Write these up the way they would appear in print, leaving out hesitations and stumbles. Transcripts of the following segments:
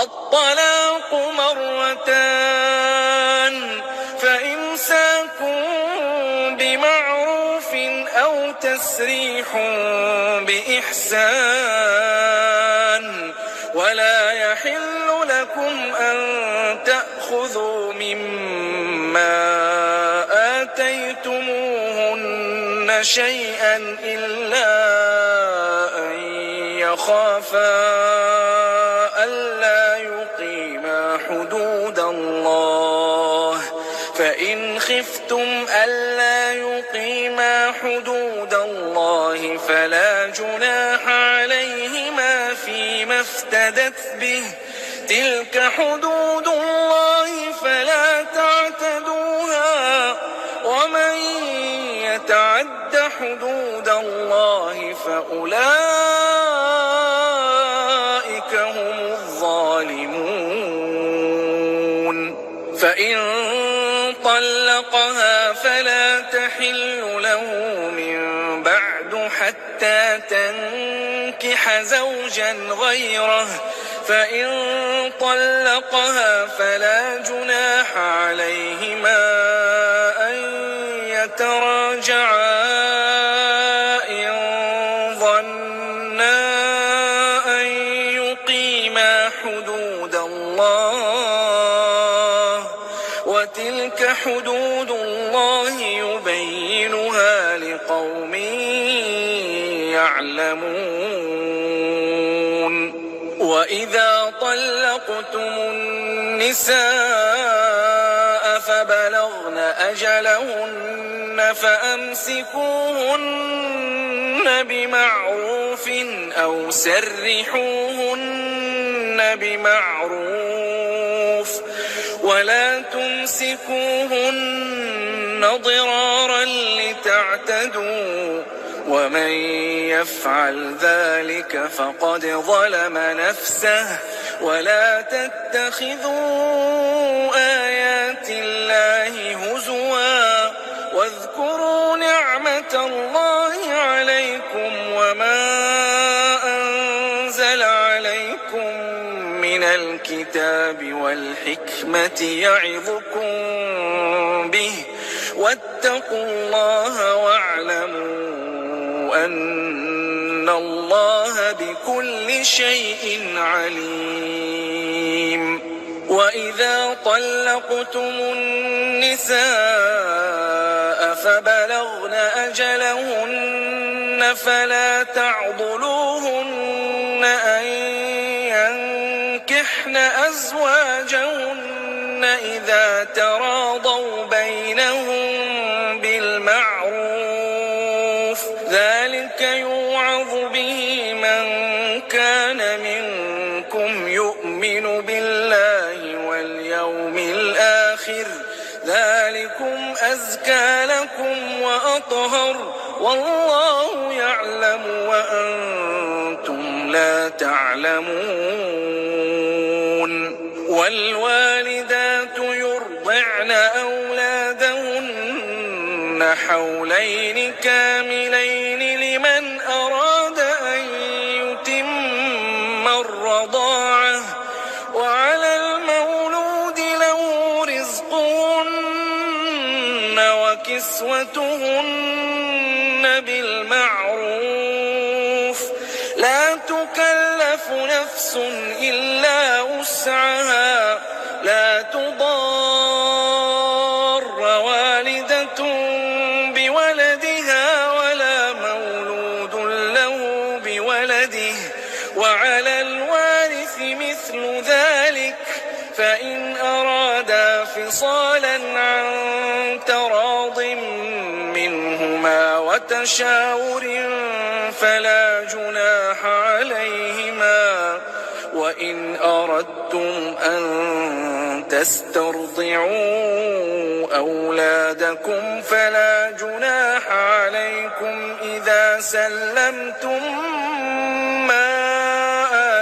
الطلاق مرتان فإمساك بمعروف أو تسريح بإحسان ولا يحل لكم أن تأخذوا مما آتيتموهن شيئا إلا أن يخافا ألا يقيما حدود الله فإن خفتم ألا يقيما حدود الله فلا جناح عليهما فيما افتدت به تلك حدود الله فلا تعتدوها ومن يتعد حدود الله فأولئك هم الظالمون فإن طلقها فلا تحل له من بعد حتى تنكح زوجا غيره فإن طلقها فلا جناح عليهما أن يتراجعا إن ظنا أن يقيما حدود الله وتلك حدود الله يبينها لقوم يعلمون وإذا طلقتم النساء فبلغن أجلهن فأمسكوهن بمعروف أو سرحوهن بمعروف ولا تمسكوهن ضرارا لتعتدوا ومن يفعل ذلك فقد ظلم نفسه ولا تتخذوا آيات الله هزوا واذكروا نعمة الله عليكم وما أنزل عليكم من الكتاب والحكمة يعظكم به واتقوا الله واعلموا أن الله بكل شيء عليم وإذا طلقتم النساء فبلغن أجلهن فلا تعضلوهن أن ينكحن أزواجهن إذا تراضوا بينهم بالمعروف ذلك يوعظ به من كان منكم يؤمن بالله واليوم الآخر ذلكم أزكى لكم وأطهر والله يعلم وأنتم لا تعلمون والوالدات يرضعن أولادهن حولين كاملين لمن أراد أن يتم الرضاعة وعلى المولود له رزقهن وكسوتهن بالمعروف لا تكلف نفس إلا وسعها لا تضار والدة بولدها ولا مولود له بولده وعلى الوارث مثل ذلك فإن أرادا فصالا عن تراض منهما وتشاور فلا جناح عليهما وإن أردتم أن تسترضعوا أولادكم فلا جناح عليكم إذا سلمتم ما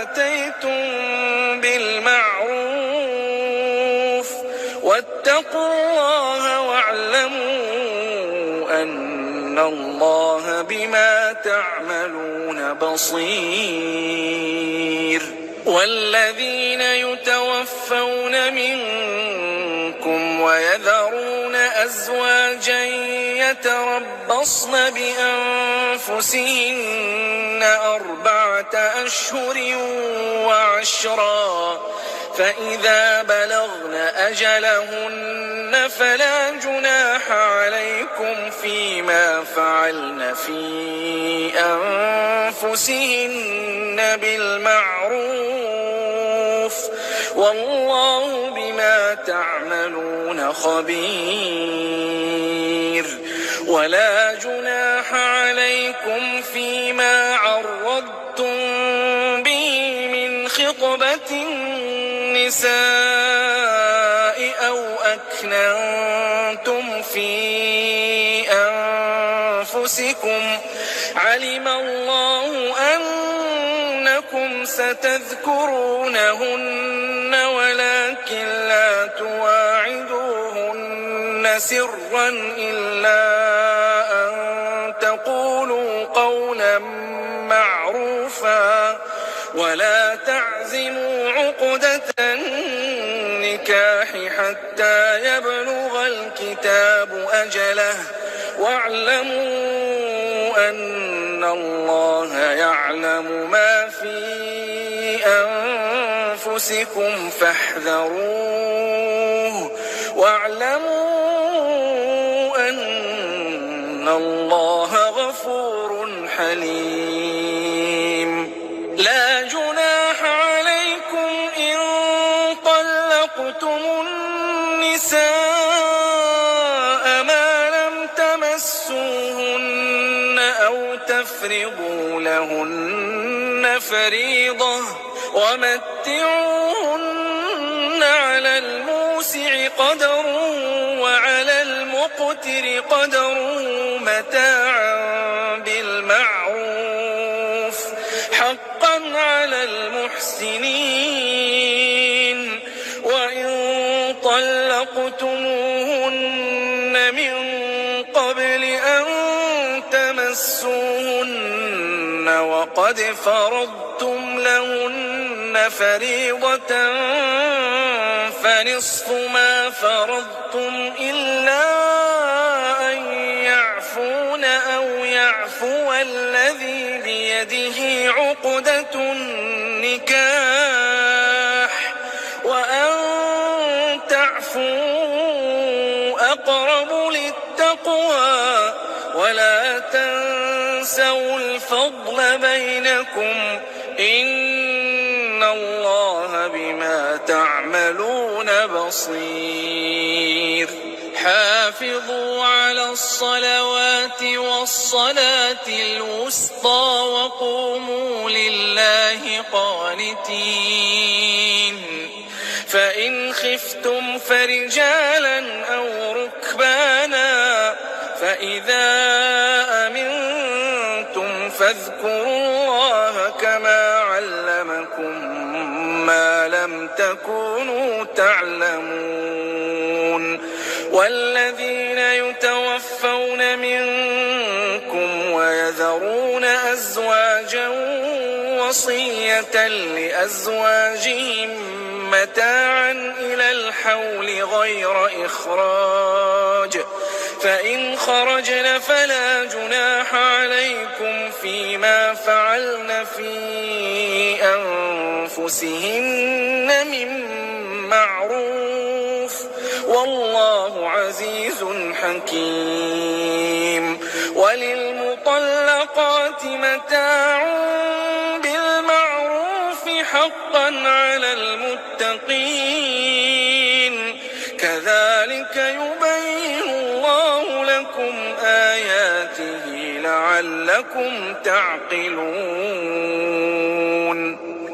آتيتم بالمعروف واتقوا الله واعلموا أن الله بما تعملون بصير والذين يتوفون منكم ويذرون أزواجا يتربصن بأنفسهن 4 أشهر وعشرا فإذا بلغن أجلهن فلا جناح عليكم فيما فعلن في أنفسهن بالمعروف والله بما تعملون خبير ولا جناح عليكم فيما عرضتم به من خطبة النساء أو أكننتم في أنفسكم علم الله أنكم ستذكرونهن ولكن لا تواعدوهن سرا إلا أن تقولوا قولا معروفا ولا تعزموا عقدة النكاح حتى يبلغ الكتاب أجله واعلموا أن الله يعلم ما في أنفسكم فاحذروه واعلموا أن الله غفور حليم لا جناح عليكم إن طلقتم النساء ما لم تمسوهن أو تفرضوا لهن فريضة ومتعوهن على الموسع قدره وعلى المقتر قدره متاعا بالمعروف حقا على المحسنين وإن طلقتموهن من قبل أن تمسوهن وقد فرضتم لهن فريضة فنصف ما فرضتم إلا أن يعفون أو يعفو الذي بيده عقدة النكاح وأن تعفوا أقرب للتقوى ولا تنسوا الفضل بينكم إن الله بما تعملون بصير حافظوا على الصلوات والصلاة الوسطى وقوموا لله قانتين فإن خفتم فرجالا أو ركبانا فإذا أمنتم فاذكروا الله كما علمكم ما لم تكونوا تعلمون والذين يتوفون منكم ويذرون أزواجا وصية لأزواجهم متاعا إلى الحول غير إخراج فإن خرجن فلا جناح عليكم فيما فعلن في أنفسهن من معروف والله عزيز حكيم وللمطلقات متاع بالمعروف حقا على المتقين كذلك يبين الله لكم آياته لعلكم تعقلون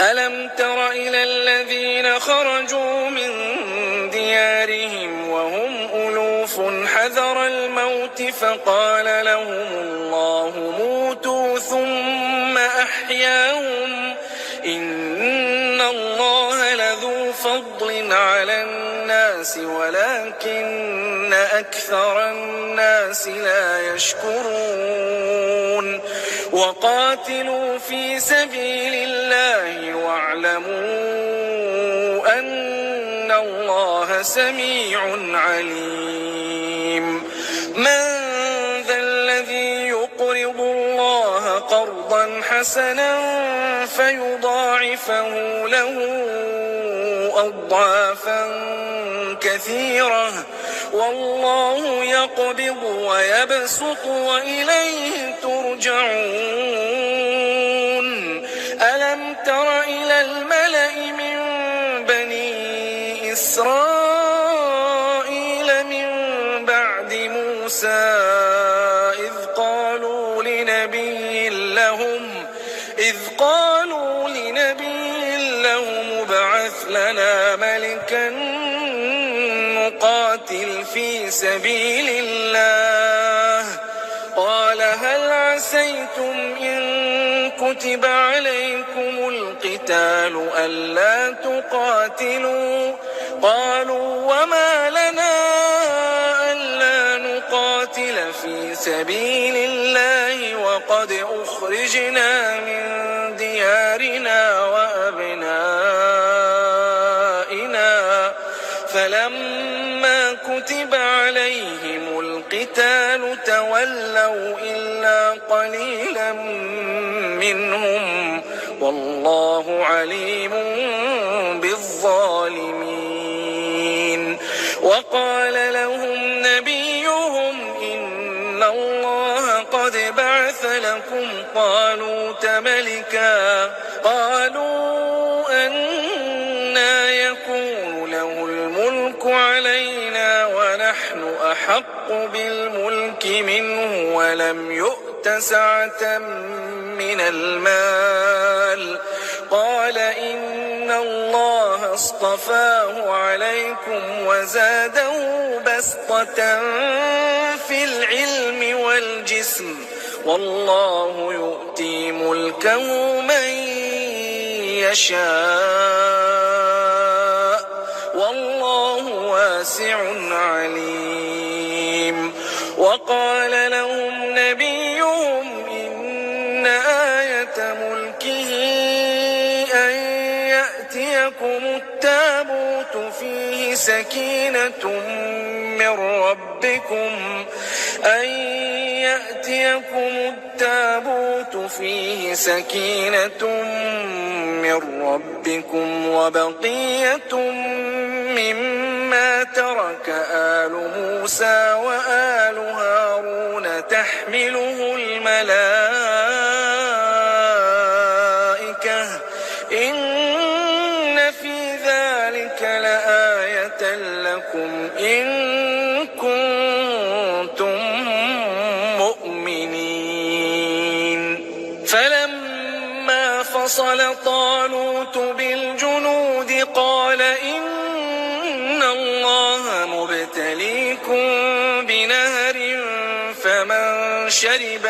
ألم تر إلى الذين خرجوا من ديارهم وهم ألوف حذر الموت فقال لهم الله موتوا ثم أحياهم إن الله لذو ذو فضل على الناس ولكن أكثر الناس لا يشكرون وقاتلوا في سبيل الله واعلموا أن الله سميع عليم من ذا الذي يقرض الله قرضا حسنا فيضاعفه له أضعافا كثيرة والله يقبض ويبسط وإليه ترجعون ألم تر إلى الملأ من بني إسرائيل من بعد موسى إذ قالوا لنبي لهم ابعث لنا ملكا نقاتل في سبيل الله قال هل عسيتم إن كتب عليكم القتال ألا تقاتلوا قالوا وما لنا ألا نقاتل في سبيل الله وقد أخرجنا من ديارنا وأبنائنا فلما كتب عليهم القتال تولوا إلا قليلا منهم والله عليم بالظالمين وقال لهم نبيهم إن الله قد بعث لكم طالوت ملكا قالوا أنى يكون له الملك علينا ونحن أحق بالملك منه ولم يؤت سعة من المال قال إن الله اصطفاه عليكم وزاده بسطة في العلم والجسم والله يؤتي ملكه من يشاء والله واسع عليم وقال لهم نبيهم إن آية ملكه أن يأتيكم التابوت فيه سكينة من ربكم وبقية مما ترك آل موسى وآل هارون تحمله الملائكة إن في ذلك لآية لكم إن كنتم مؤمنين فلما فصل طالوت بالجنود قال إن الله مبتليكم بنهر فمن شرب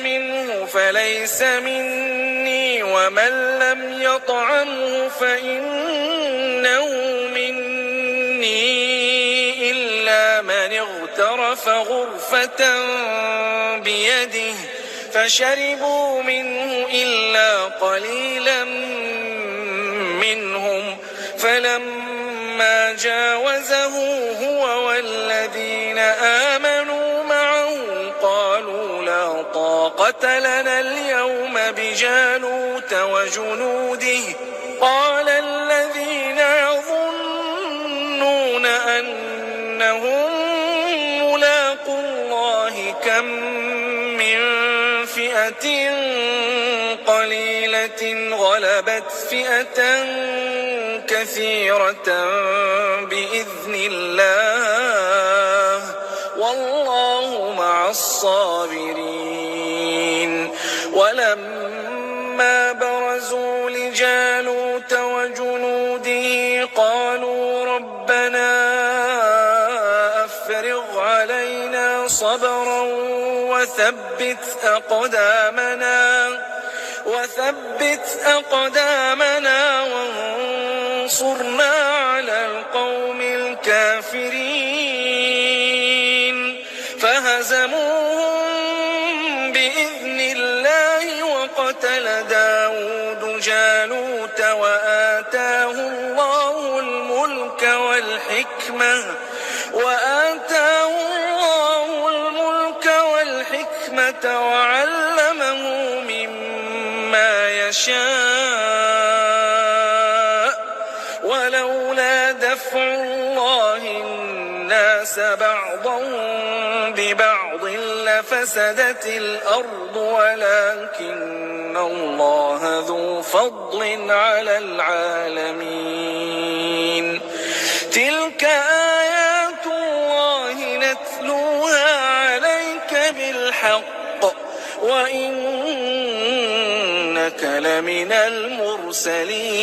منه فليس مني ومن لم يطعمه فإنه مني إلا من اغترف غرفة بيده فشربوا منه إلا قليلا منهم فلما جاوزه هو والذين آمنوا معه قالوا لا طاقة لنا اليوم بجالوت وجنوده قال الذين يظنون أنهم ملاقو الله كم من فئة قليلة غلبت فئة كثيرة بإذن الله والله مع الصابرين ولما برزوا لجالوت وجنوده قالوا ربنا أفرغ علينا صبرا وثبت أقدامنا وثبت أقدامنا وانصرنا على القوم الكافرين فهزموهم بإذن الله وقتل داود جالوت وآتاه الله الملك والحكمة وعلمه مما يشاء ولولا دفع الله الناس بعضهم ببعض لفسدت الأرض ولكن الله ذو فضل على العالمين تلك آيات الله نتلوها عليك بالحق وإنك لمن المرسلين